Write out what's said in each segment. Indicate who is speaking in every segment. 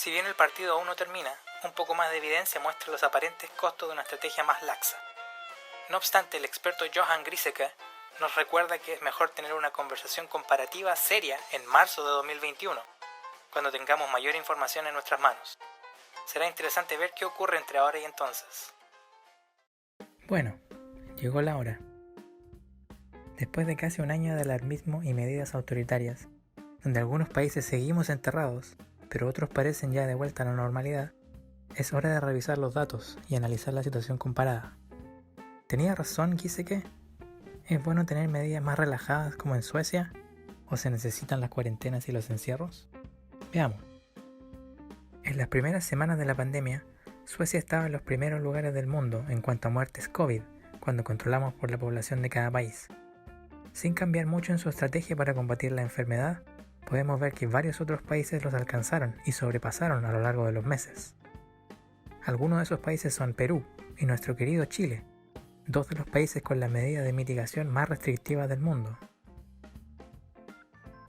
Speaker 1: Si bien el partido aún no termina, un poco más de evidencia muestra los aparentes costos de una estrategia más laxa. No obstante, el experto Johan Giesecke nos recuerda que es mejor tener una conversación comparativa seria en marzo de 2021, cuando tengamos mayor información en nuestras manos. Será interesante ver qué ocurre entre ahora y entonces.
Speaker 2: Bueno, llegó la hora. Después de casi un año de alarmismo y medidas autoritarias, donde algunos países seguimos enterrados, pero otros parecen ya de vuelta a la normalidad, es hora de revisar los datos y analizar la situación comparada. ¿Tenía razón Giesecke? ¿Es bueno tener medidas más relajadas como en Suecia? ¿O se necesitan las cuarentenas y los encierros? Veamos. En las primeras semanas de la pandemia, Suecia estaba en los primeros lugares del mundo en cuanto a muertes COVID, cuando controlamos por la población de cada país. Sin cambiar mucho en su estrategia para combatir la enfermedad, podemos ver que varios otros países los alcanzaron y sobrepasaron a lo largo de los meses. Algunos de esos países son Perú y nuestro querido Chile, dos de los países con la medida de mitigación más restrictiva del mundo.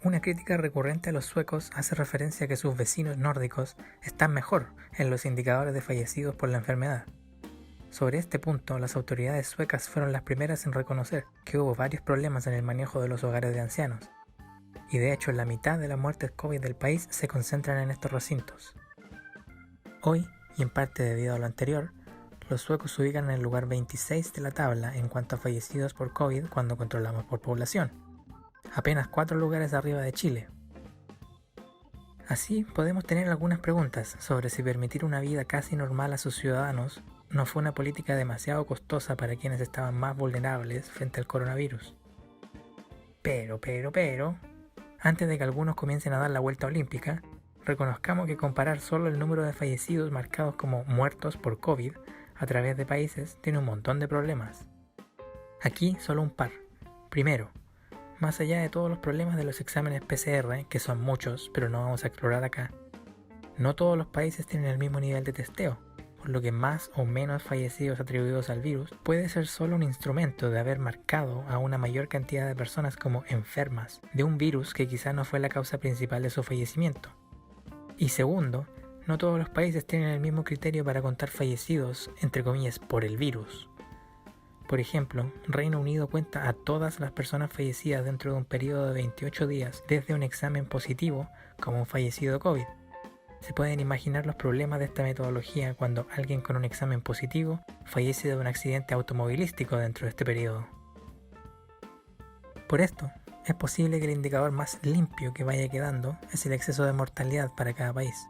Speaker 2: Una crítica recurrente a los suecos hace referencia a que sus vecinos nórdicos están mejor en los indicadores de fallecidos por la enfermedad. Sobre este punto, las autoridades suecas fueron las primeras en reconocer que hubo varios problemas en el manejo de los hogares de ancianos, y de hecho la mitad de las muertes COVID del país se concentran en estos recintos. Hoy, y en parte debido a lo anterior, los suecos se ubican en el lugar 26 de la tabla en cuanto a fallecidos por COVID cuando controlamos por población, apenas 4 lugares arriba de Chile. Así podemos tener algunas preguntas sobre si permitir una vida casi normal a sus ciudadanos no fue una política demasiado costosa para quienes estaban más vulnerables frente al coronavirus. Pero, antes de que algunos comiencen a dar la vuelta olímpica, reconozcamos que comparar solo el número de fallecidos marcados como muertos por COVID a través de países tiene un montón de problemas. Aquí solo un par. Primero, más allá de todos los problemas de los exámenes PCR, que son muchos, pero no vamos a explorar acá, no todos los países tienen el mismo nivel de testeo, por lo que más o menos fallecidos atribuidos al virus puede ser solo un instrumento de haber marcado a una mayor cantidad de personas como enfermas de un virus que quizá no fue la causa principal de su fallecimiento. Y segundo, no todos los países tienen el mismo criterio para contar fallecidos, entre comillas, por el virus. Por ejemplo, Reino Unido cuenta a todas las personas fallecidas dentro de un periodo de 28 días desde un examen positivo como un fallecido COVID. Se pueden imaginar los problemas de esta metodología cuando alguien con un examen positivo fallece de un accidente automovilístico dentro de este periodo. Por esto, es posible que el indicador más limpio que vaya quedando es el exceso de mortalidad para cada país.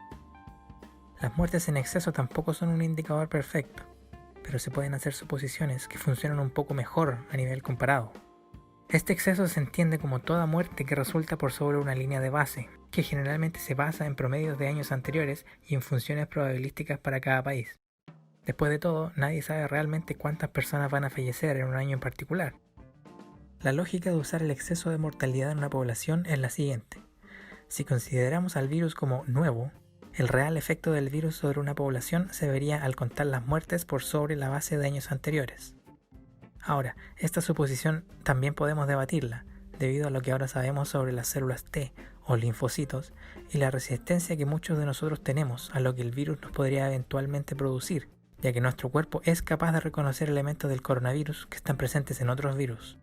Speaker 2: Las muertes en exceso tampoco son un indicador perfecto, pero se pueden hacer suposiciones que funcionan un poco mejor a nivel comparado. Este exceso se entiende como toda muerte que resulta por sobre una línea de base, que generalmente se basa en promedios de años anteriores y en funciones probabilísticas para cada país. Después de todo, nadie sabe realmente cuántas personas van a fallecer en un año en particular. La lógica de usar el exceso de mortalidad en una población es la siguiente. Si consideramos al virus como nuevo, el real efecto del virus sobre una población se vería al contar las muertes por sobre la base de años anteriores. Ahora, esta suposición también podemos debatirla, debido a lo que ahora sabemos sobre las células T o linfocitos y la resistencia que muchos de nosotros tenemos a lo que el virus nos podría eventualmente producir, ya que nuestro cuerpo es capaz de reconocer elementos del coronavirus que están presentes en otros virus.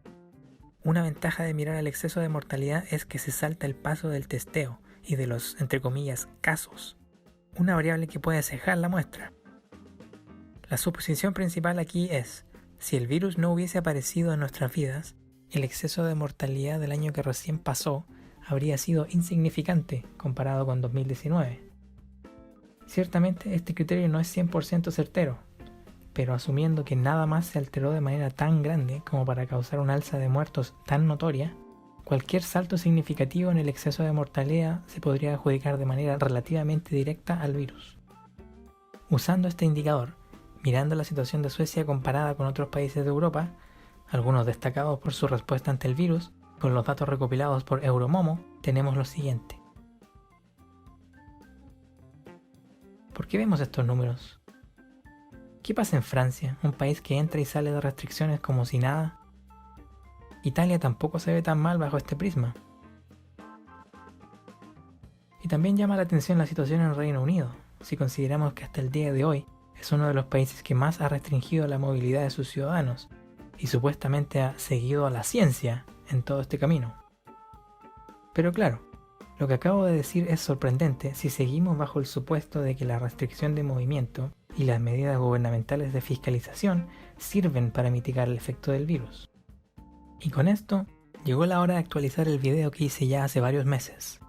Speaker 2: Una ventaja de mirar el exceso de mortalidad es que se salta el paso del testeo y de los, entre comillas, casos, una variable que puede cejar la muestra. La suposición principal aquí es: si el virus no hubiese aparecido en nuestras vidas, el exceso de mortalidad del año que recién pasó habría sido insignificante comparado con 2019. Ciertamente este criterio no es 100% certero, pero asumiendo que nada más se alteró de manera tan grande como para causar un alza de muertos tan notoria, cualquier salto significativo en el exceso de mortalidad se podría adjudicar de manera relativamente directa al virus. Usando este indicador, mirando la situación de Suecia comparada con otros países de Europa, algunos destacados por su respuesta ante el virus, con los datos recopilados por Euromomo, tenemos lo siguiente. ¿Por qué vemos estos números? ¿Qué pasa en Francia, un país que entra y sale de restricciones como si nada? Italia tampoco se ve tan mal bajo este prisma. Y también llama la atención la situación en Reino Unido, si consideramos que hasta el día de hoy es uno de los países que más ha restringido la movilidad de sus ciudadanos y supuestamente ha seguido a la ciencia en todo este camino. Pero claro, lo que acabo de decir es sorprendente si seguimos bajo el supuesto de que la restricción de movimiento y las medidas gubernamentales de fiscalización sirven para mitigar el efecto del virus. Y con esto, llegó la hora de actualizar el video que hice ya hace varios meses.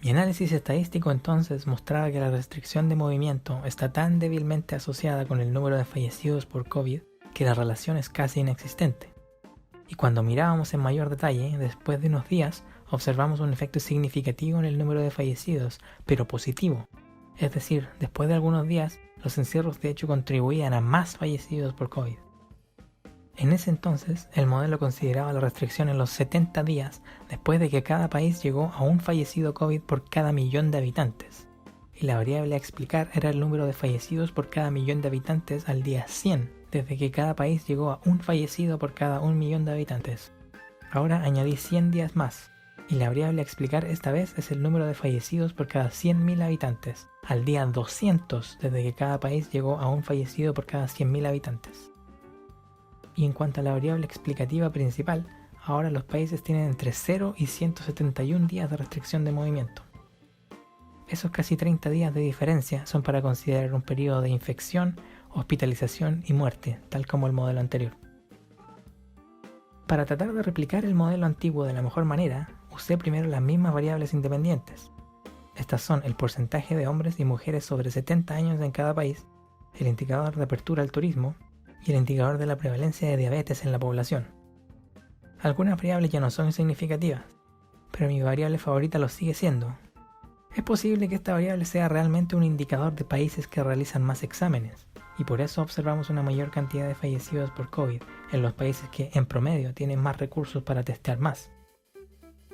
Speaker 2: Mi análisis estadístico entonces mostraba que la restricción de movimiento está tan débilmente asociada con el número de fallecidos por COVID que la relación es casi inexistente. Y cuando mirábamos en mayor detalle, después de unos días, observamos un efecto significativo en el número de fallecidos, pero positivo. Es decir, después de algunos días, los encierros de hecho contribuían a más fallecidos por COVID. En ese entonces, el modelo consideraba la restricción en los 70 días después de que cada país llegó a un fallecido COVID por cada millón de habitantes. Y la variable a explicar era el número de fallecidos por cada millón de habitantes al día 100, desde que cada país llegó a un fallecido por cada 1.000.000 de habitantes. Ahora añadí 100 días más, y la variable a explicar esta vez es el número de fallecidos por cada 100.000 habitantes, al día 200 desde que cada país llegó a un fallecido por cada 100.000 habitantes. Y en cuanto a la variable explicativa principal, ahora los países tienen entre 0 y 171 días de restricción de movimiento. Esos casi 30 días de diferencia son para considerar un periodo de infección, hospitalización y muerte, tal como el modelo anterior. Para tratar de replicar el modelo antiguo de la mejor manera, usé primero las mismas variables independientes. Estas son el porcentaje de hombres y mujeres sobre 70 años en cada país, el indicador de apertura al turismo y el indicador de la prevalencia de diabetes en la población. Algunas variables ya no son significativas, pero mi variable favorita lo sigue siendo. Es posible que esta variable sea realmente un indicador de países que realizan más exámenes, y por eso observamos una mayor cantidad de fallecidos por COVID en los países que, en promedio, tienen más recursos para testear más.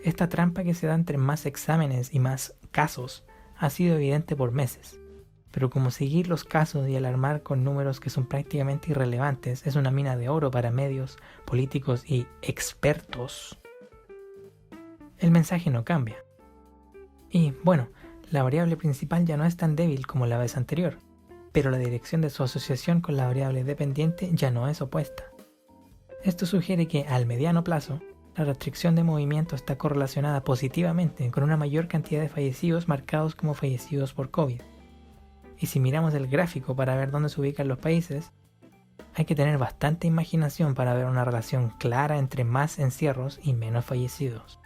Speaker 2: Esta trampa que se da entre más exámenes y más casos ha sido evidente por meses, pero como seguir los casos y alarmar con números que son prácticamente irrelevantes es una mina de oro para medios, políticos y expertos, el mensaje no cambia. Y, bueno, la variable principal ya no es tan débil como la vez anterior, pero la dirección de su asociación con la variable dependiente ya no es opuesta. Esto sugiere que, al mediano plazo, la restricción de movimiento está correlacionada positivamente con una mayor cantidad de fallecidos marcados como fallecidos por COVID. Y si miramos el gráfico para ver dónde se ubican los países, hay que tener bastante imaginación para ver una relación clara entre más encierros y menos fallecidos.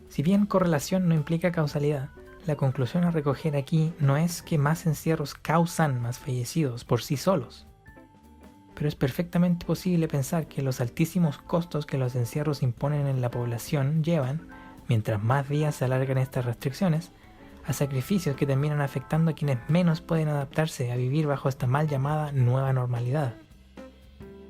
Speaker 2: Si bien correlación no implica causalidad, la conclusión a recoger aquí no es que más encierros causan más fallecidos por sí solos. Pero es perfectamente posible pensar que los altísimos costos que los encierros imponen en la población llevan, mientras más días se alargan estas restricciones, a sacrificios que terminan afectando a quienes menos pueden adaptarse a vivir bajo esta mal llamada nueva normalidad.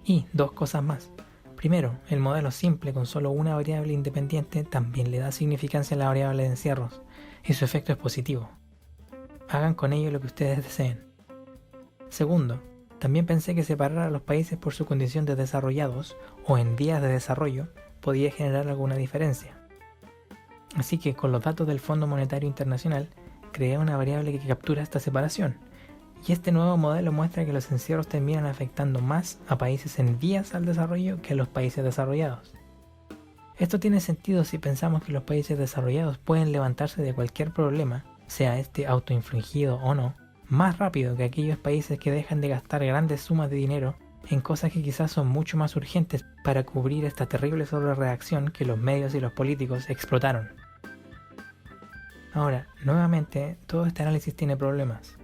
Speaker 2: Y dos cosas más. Primero, el modelo simple con solo una variable independiente también le da significancia a la variable de encierros, y su efecto es positivo. Hagan con ello lo que ustedes deseen. Segundo, también pensé que separar a los países por su condición de desarrollados o en vías de desarrollo podía generar alguna diferencia. Así que con los datos del Fondo Monetario Internacional creé una variable que captura esta separación, y este nuevo modelo muestra que los encierros terminan afectando más a países en vías al desarrollo que a los países desarrollados. Esto tiene sentido si pensamos que los países desarrollados pueden levantarse de cualquier problema, sea este autoinfligido o no, más rápido que aquellos países que dejan de gastar grandes sumas de dinero en cosas que quizás son mucho más urgentes para cubrir esta terrible sobrereacción que los medios y los políticos explotaron. Ahora, nuevamente, todo este análisis tiene problemas.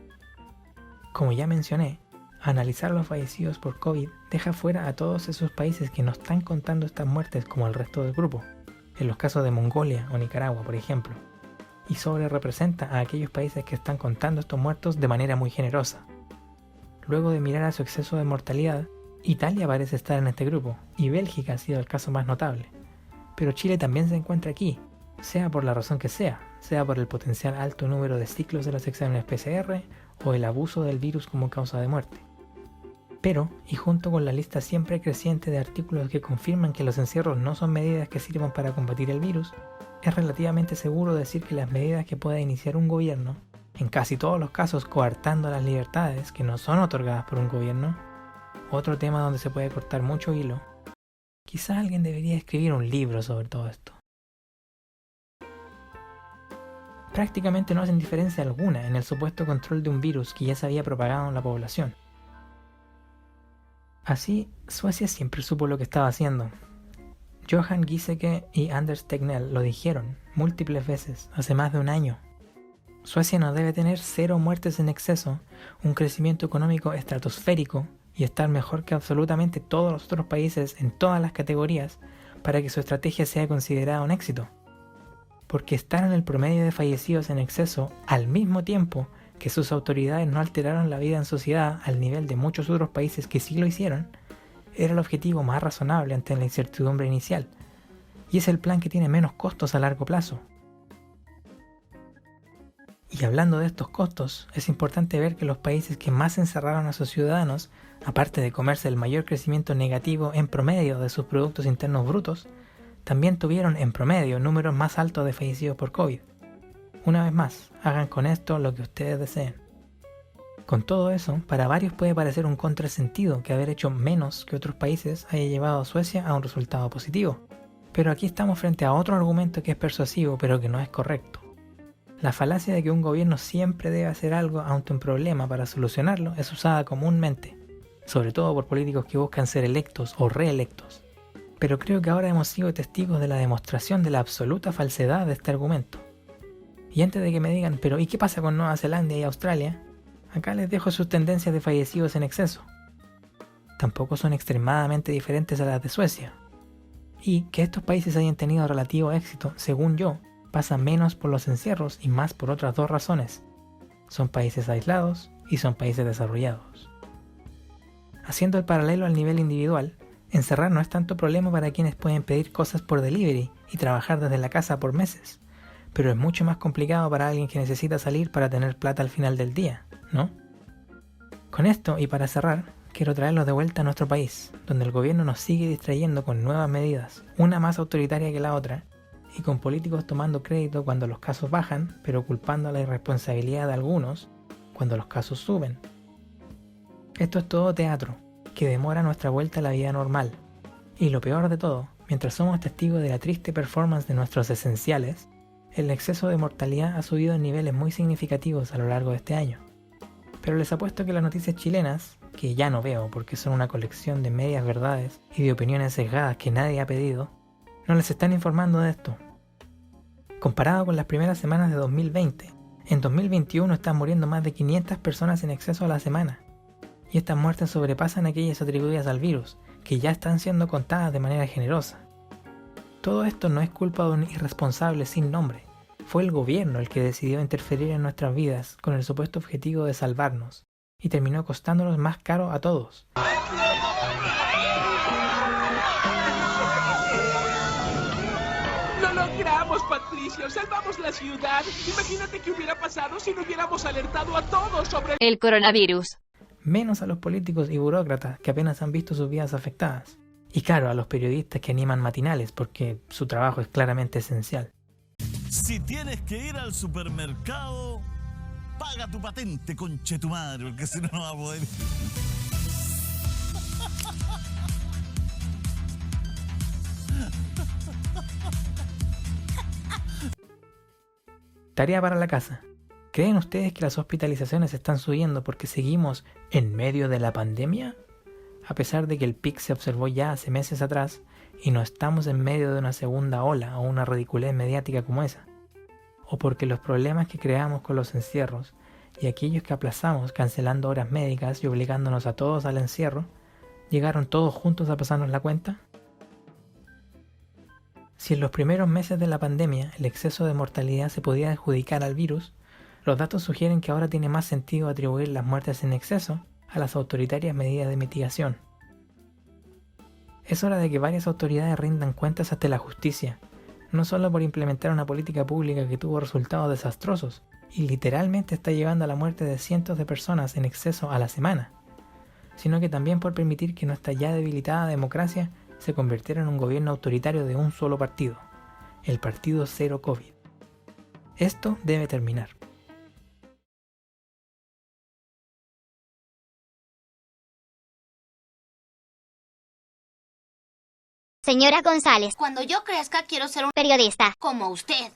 Speaker 2: Como ya mencioné, analizar los fallecidos por COVID deja fuera a todos esos países que no están contando estas muertes como el resto del grupo, en los casos de Mongolia o Nicaragua, por ejemplo, y sobrerepresenta a aquellos países que están contando estos muertos de manera muy generosa. Luego de mirar a su exceso de mortalidad, Italia parece estar en este grupo, y Bélgica ha sido el caso más notable. Pero Chile también se encuentra aquí, sea por la razón que sea por el potencial alto número de ciclos de los exámenes PCR o el abuso del virus como causa de muerte. Pero, y junto con la lista siempre creciente de artículos que confirman que los encierros no son medidas que sirvan para combatir el virus, es relativamente seguro decir que las medidas que pueda iniciar un gobierno, en casi todos los casos coartando las libertades que no son otorgadas por un gobierno, otro tema donde se puede cortar mucho hilo, quizá alguien debería escribir un libro sobre todo esto. Prácticamente no hacen diferencia alguna en el supuesto control de un virus que ya se había propagado en la población. Así, Suecia siempre supo lo que estaba haciendo. Johan Giesecke y Anders Tegnell lo dijeron múltiples veces hace más de un año. Suecia no debe tener 0 muertes en exceso, un crecimiento económico estratosférico y estar mejor que absolutamente todos los otros países en todas las categorías para que su estrategia sea considerada un éxito. Porque estar en el promedio de fallecidos en exceso al mismo tiempo que sus autoridades no alteraron la vida en sociedad al nivel de muchos otros países que sí lo hicieron, era el objetivo más razonable ante la incertidumbre inicial, y es el plan que tiene menos costos a largo plazo. Y hablando de estos costos, es importante ver que los países que más encerraron a sus ciudadanos, aparte de comerse el mayor crecimiento negativo en promedio de sus productos internos brutos, también tuvieron en promedio números más altos de fallecidos por COVID. Una vez más, hagan con esto lo que ustedes deseen. Con todo eso, para varios puede parecer un contrasentido que haber hecho menos que otros países haya llevado a Suecia a un resultado positivo. Pero aquí estamos frente a otro argumento que es persuasivo pero que no es correcto. La falacia de que un gobierno siempre debe hacer algo ante un problema para solucionarlo es usada comúnmente, sobre todo por políticos que buscan ser electos o reelectos. Pero creo que ahora hemos sido testigos de la demostración de la absoluta falsedad de este argumento. Y antes de que me digan, pero ¿y qué pasa con Nueva Zelanda y Australia? Acá les dejo sus tendencias de fallecidos en exceso. Tampoco son extremadamente diferentes a las de Suecia. Y que estos países hayan tenido relativo éxito, según yo, pasa menos por los encierros y más por otras 2 razones. Son países aislados y son países desarrollados. Haciendo el paralelo al nivel individual, encerrar no es tanto problema para quienes pueden pedir cosas por delivery y trabajar desde la casa por meses, pero es mucho más complicado para alguien que necesita salir para tener plata al final del día, ¿no? Con esto, y para cerrar, quiero traerlos de vuelta a nuestro país, donde el gobierno nos sigue distrayendo con nuevas medidas, una más autoritaria que la otra, y con políticos tomando crédito cuando los casos bajan, pero culpando a la irresponsabilidad de algunos cuando los casos suben. Esto es todo teatro, que demora nuestra vuelta a la vida normal. Y lo peor de todo, mientras somos testigos de la triste performance de nuestros esenciales, el exceso de mortalidad ha subido en niveles muy significativos a lo largo de este año. Pero les apuesto que las noticias chilenas, que ya no veo porque son una colección de medias verdades y de opiniones sesgadas que nadie ha pedido, no les están informando de esto. Comparado con las primeras semanas de 2020, en 2021 están muriendo más de 500 personas en exceso a la semana. Y estas muertes sobrepasan aquellas atribuidas al virus, que ya están siendo contadas de manera generosa. Todo esto no es culpa de un irresponsable sin nombre. Fue el gobierno el que decidió interferir en nuestras vidas con el supuesto objetivo de salvarnos, y terminó costándonos más caro a todos.
Speaker 3: ¡Lo logramos, Patricio! ¡Salvamos la ciudad! Imagínate qué hubiera pasado si no hubiéramos alertado a todos sobre
Speaker 4: el coronavirus.
Speaker 2: Menos a los políticos y burócratas que apenas han visto sus vidas afectadas. Y claro, a los periodistas que animan matinales porque su trabajo es claramente esencial.
Speaker 5: Si tienes que ir al supermercado, paga tu patente, conche tu madre, porque si no, no va a poder.
Speaker 2: Tarea para la casa. ¿Creen ustedes que las hospitalizaciones están subiendo porque seguimos en medio de la pandemia? A pesar de que el pic se observó ya hace meses atrás y no estamos en medio de una segunda ola o una ridiculez mediática como esa. O porque los problemas que creamos con los encierros y aquellos que aplazamos cancelando horas médicas y obligándonos a todos al encierro, llegaron todos juntos a pasarnos la cuenta. Si en los primeros meses de la pandemia el exceso de mortalidad se podía adjudicar al virus, los datos sugieren que ahora tiene más sentido atribuir las muertes en exceso a las autoritarias medidas de mitigación. Es hora de que varias autoridades rindan cuentas ante la justicia, no solo por implementar una política pública que tuvo resultados desastrosos y literalmente está llevando a la muerte de cientos de personas en exceso a la semana, sino que también por permitir que nuestra ya debilitada democracia se convirtiera en un gobierno autoritario de un solo partido, el partido Cero COVID. Esto debe terminar.
Speaker 4: Señora González, cuando yo crezca quiero ser un periodista como usted.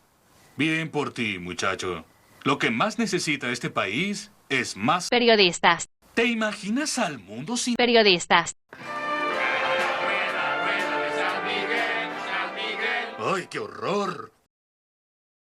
Speaker 6: Bien por ti, muchacho. Lo que más necesita este país es más
Speaker 7: Periodistas.
Speaker 6: ¿Te imaginas al mundo sin
Speaker 7: Periodistas.
Speaker 6: ¡Ay, qué horror!